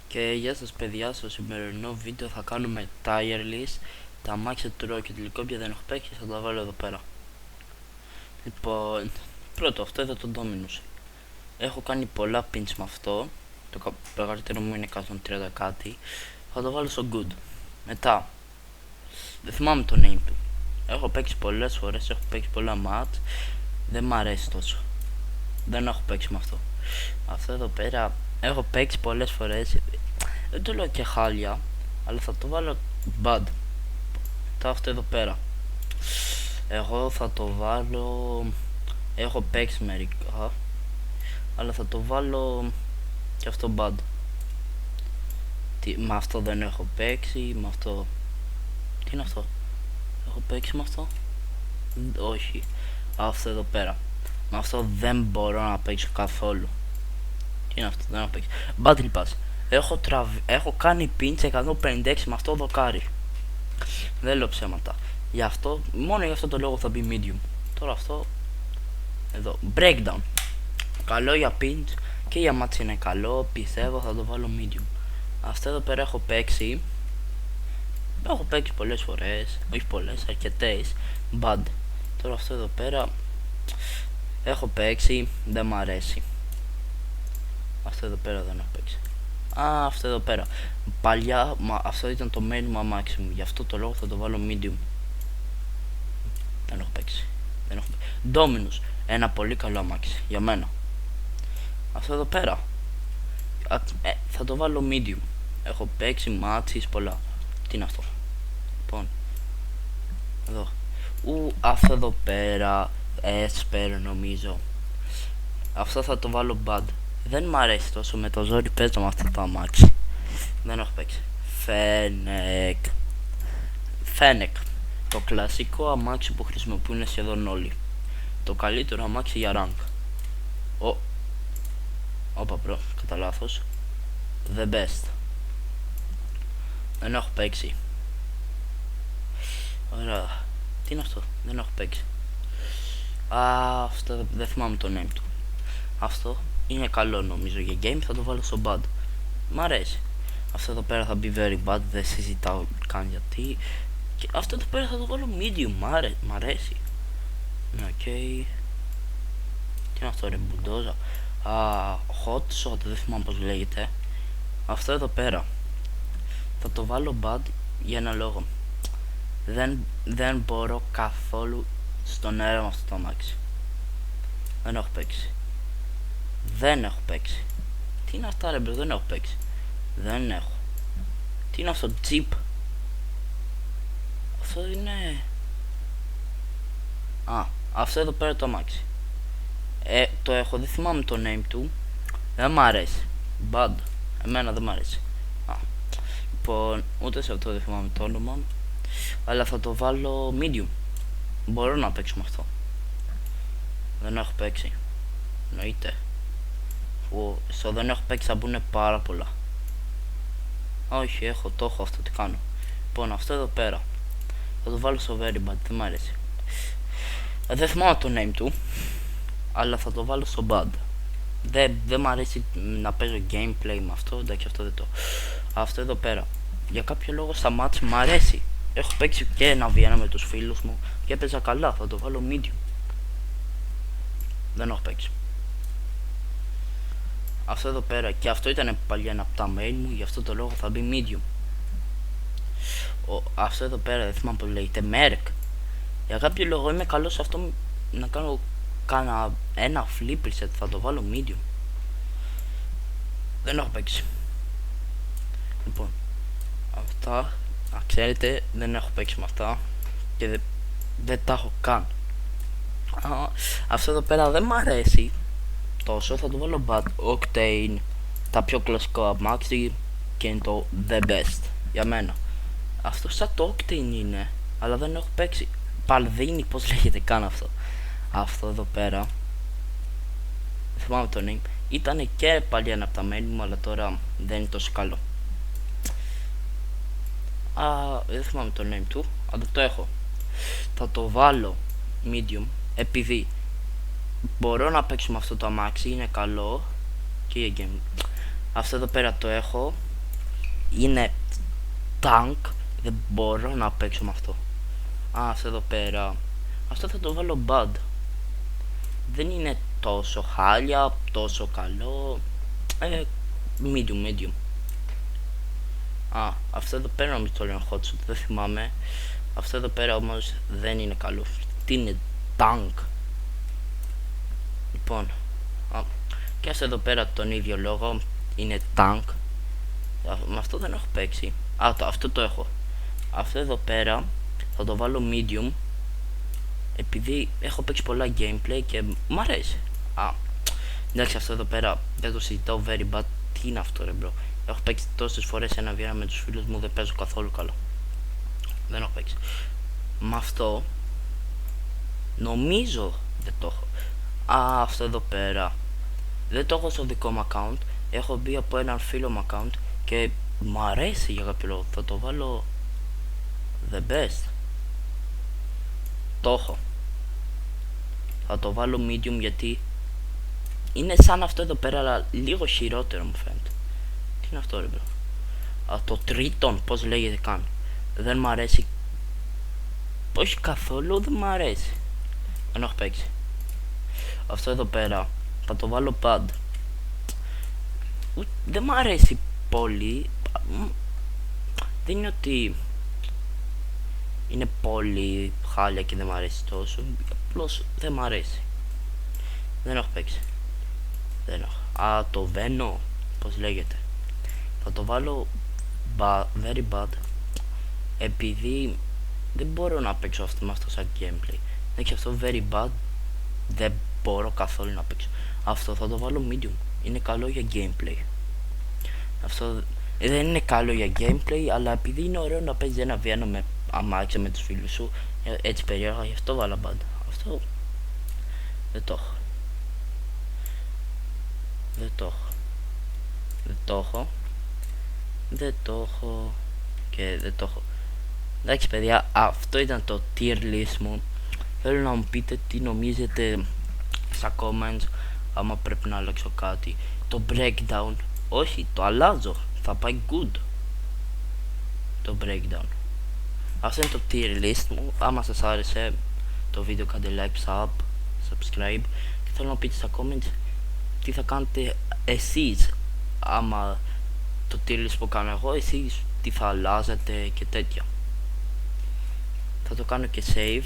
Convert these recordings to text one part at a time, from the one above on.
Και γεια σας παιδιά, στο σημερινό βίντεο θα κάνουμε tire list. Τα αμάξια του Rocket League όποια δεν έχω παίξει θα τα βάλω εδώ πέρα. Λοιπόν, πρώτο αυτό εδώ το Dominus. Έχω κάνει πολλά pins με αυτό. Το μεγαλύτερο μου είναι 130 κάτι. Θα το βάλω στο good. Μετά, δεν θυμάμαι το name του. Έχω παίξει πολλές φορές, έχω παίξει πολλά match. Δεν μ' αρέσει τόσο. Δεν έχω παίξει με αυτό. Αυτό εδώ πέρα έχω παίξει πολλές φορές. Δεν το λέω και χάλια, αλλά θα το βάλω bad. Τα αυτό εδώ πέρα. Εγώ θα το βάλω. Έχω παίξει μερικά, αλλά θα το βάλω και αυτό bad. Με αυτό δεν έχω παίξει, με αυτό. Τι είναι αυτό? Έχω παίξει με αυτό? Όχι. Αυτό εδώ πέρα. Με αυτό δεν μπορώ να παίξω καθόλου. Τι είναι αυτό? Δεν έχω παίξει. Battle Pass. Έχω κάνει pinch 156 με αυτό δοκάρι. Δεν λέω ψέματα. Γι' αυτό, μόνο γι' αυτό το λόγο θα μπει medium. Τώρα αυτό εδώ, breakdown. Καλό για pinch και για match είναι καλό. Πιστεύω θα το βάλω medium. Αυτό εδώ πέρα έχω παίξει. Έχω παίξει πολλές φορές. Όχι πολλές, αρκετές. Bad. Τώρα αυτό εδώ πέρα έχω παίξει, δεν μ' αρέσει. Αυτό εδώ πέρα δεν έχω παίξει. Αυτό εδώ πέρα. Παλιά, αυτό ήταν το main μου αμάξι μου. Γι' αυτό το λόγο θα το βάλω medium. Δεν έχω παίξει. Dominus. Ένα πολύ καλό αμάξι για μένα. Αυτό εδώ πέρα. Θα το βάλω medium. Έχω παίξει μάτσις πολλά. Τι είναι αυτό? Λοιπόν. Εδώ. Αυτό εδώ πέρα. Έσπερ νομίζω. Αυτό θα το βάλω bad. Δεν μ' αρέσει τόσο, με το ζόρι παίζω με αυτό το αμάξι. Δεν έχω παίξει. Φένεκ. Το κλασικό αμάξι που χρησιμοποιούν σχεδόν όλοι. Το καλύτερο αμάξι για rank. Όπα μπρο, κατά λάθος. The best. Δεν έχω παίξει. Ωραία. Τι είναι αυτό? Δεν έχω παίξει. Αυτό δεν θυμάμαι το name του. Αυτό είναι καλό νομίζω για game, θα το βάλω στο bad. Μ' αρέσει. Αυτό εδώ πέρα θα μπει very bad, δεν συζητάω καν γιατί. Και αυτό εδώ πέρα θα το βάλω medium, μ' αρέσει. Ναι, οκ. Τι είναι αυτό ρε, μπουντόζα? Hot shot, δεν θυμάμαι πως λέγεται. Αυτό εδώ πέρα θα το βάλω bad για ένα λόγο. Δεν μπορώ καθόλου στον αέρα με αυτό το αμάξι. Δεν έχω παίξει. Τι είναι αυτά ρε μπρο, δεν έχω παίξει. Δεν έχω. Τι είναι αυτό? Jeep. Αυτό είναι. Αυτό εδώ πέρα το αμάξι. Το έχω, δεν θυμάμαι το name του. Δεν μ' αρέσει. Bad. Εμένα δεν μ' αρέσει. Λοιπόν, ούτε σε αυτό δεν θυμάμαι το όνομα. Αλλά θα το βάλω medium. Μπορώ να παίξω με αυτό. Δεν έχω παίξει. Εννοείται. Στο δεν έχω παίξει θα μπουν πάρα πολλά. Όχι, το έχω αυτό, τι κάνω? Λοιπόν, αυτό εδώ πέρα θα το βάλω στο very bad, δεν μ' αρέσει. Δεν θυμάμαι το name του, αλλά θα το βάλω στο bad. Δεν μ' αρέσει να παίζω gameplay με αυτό, εντάξει, αυτό δεν το. Αυτό εδώ πέρα, για κάποιο λόγο στα match μ' αρέσει. Έχω παίξει και ένα V1 με τους φίλους μου και έπαιζα καλά, θα το βάλω medium. Δεν έχω παίξει. Αυτό εδώ πέρα, και αυτό ήταν παλιά ένα από τα main μου, γι' αυτό το λόγο θα μπει medium. Αυτό εδώ πέρα δεν θυμάμαι πως λέγεται, Merc. Για κάποιο λόγο είμαι καλός σε αυτό, να κάνω ένα flip reset, θα το βάλω medium. Δεν έχω παίξει. Λοιπόν, αυτά, να ξέρετε, δεν έχω παίξει με αυτά και δεν τα έχω καν. Αυτό εδώ πέρα δεν μ' αρέσει τόσο, θα το βάλω bad. Octane, τα πιο κλασικό αμάξι και είναι το the best για μένα. Αυτό σαν το Octane είναι, αλλά δεν έχω παίξει. Παλδίνη, πως λέγεται καν αυτό? Αυτό εδώ πέρα, δεν θυμάμαι το name. Ήτανε και πάλι ένα από τα main μου, αλλά τώρα δεν είναι τόσο καλό. Δεν θυμάμαι το name του, αλλά το έχω. Θα το βάλω medium, επειδή μπορώ να παίξω με αυτό το αμάξι, είναι καλό και για game. Αυτό εδώ πέρα το έχω είναι tank, δεν μπορώ να παίξω με αυτό. Αυτό εδώ πέρα, αυτό θα το βάλω bad. Δεν είναι τόσο χάλια, τόσο καλό, medium. Αυτό εδώ πέρα νομίζω το λένε hotshot, δεν θυμάμαι. Αυτό εδώ πέρα όμως δεν είναι καλό. Τι είναι tank. Λοιπόν, και αυτό εδώ πέρα τον ίδιο λόγο είναι tank. Με αυτό δεν έχω παίξει. Αυτό το έχω. Αυτό εδώ πέρα θα το βάλω medium, επειδή έχω παίξει πολλά gameplay και μ' αρέσει. Εντάξει, αυτό εδώ πέρα δεν το συζητάω, very bad. Τι είναι αυτό ρε bro. Έχω παίξει τόσες φορές ένα βίανα με τους φίλους μου, δεν παίζω καθόλου καλό. Δεν έχω παίξει. Με αυτό νομίζω δεν το έχω. Αυτό εδώ πέρα δεν το έχω στο δικό μου account. Έχω μπει από έναν φίλο μου account και μ' αρέσει για κάποιο λόγο. Θα το βάλω the best. Το έχω. Θα το βάλω medium γιατί είναι σαν αυτό εδώ πέρα, αλλά λίγο χειρότερο μου φαίνεται. Τι είναι αυτό ρε bro. Το τρίτον, πώς λέγεται καν. Δεν μ' αρέσει. Όχι καθόλου, δεν μ' αρέσει. Δεν έχω παίξει. Αυτό εδώ πέρα θα το βάλω bad. Δεν μ' αρέσει πολύ. Δεν είναι ότι είναι πολύ χάλια και δεν μ' αρέσει τόσο. Απλώς δεν μ' αρέσει. Δεν έχω παίξει. Δεν έχω. Το Venom, πώς λέγεται. Θα το βάλω very bad, επειδή δεν μπορώ να παίξω αυτό με αυτό σαν gameplay. Έχει αυτό very bad, δεν μπορώ καθόλου να παίξω. Αυτό θα το βάλω medium. Είναι καλό για gameplay. Αυτό δεν είναι καλό για gameplay, αλλά επειδή είναι ωραίο να παίζει ένα βίανο με αμάξια με τους φίλους σου, έτσι περίεργα, γι' αυτό βάλα bad. Αυτό δεν το έχω. Δεν το έχω και δεν το έχω. Εντάξει παιδιά, αυτό ήταν το tier list μου. Θέλω να μου πείτε τι νομίζετε στα comments, άμα πρέπει να αλλάξω κάτι. Το breakdown, όχι, το αλλάζω, θα πάει good το breakdown. Αυτό είναι το tier list μου. Άμα σας άρεσε το βίντεο, κάντε like, subscribe, και θέλω να πείτε στα comments τι θα κάνετε εσείς άμα το tier list που κάνω εγώ, εσείς τι θα αλλάζετε και τέτοια. Θα το κάνω και save.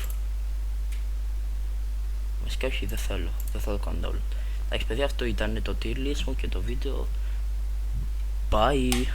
Βασικά όχι, δεν θέλω, δεν θα το κάνω download. Εντάξει παιδιά, αυτό ήταν το tier list μου και το βίντεο. Bye.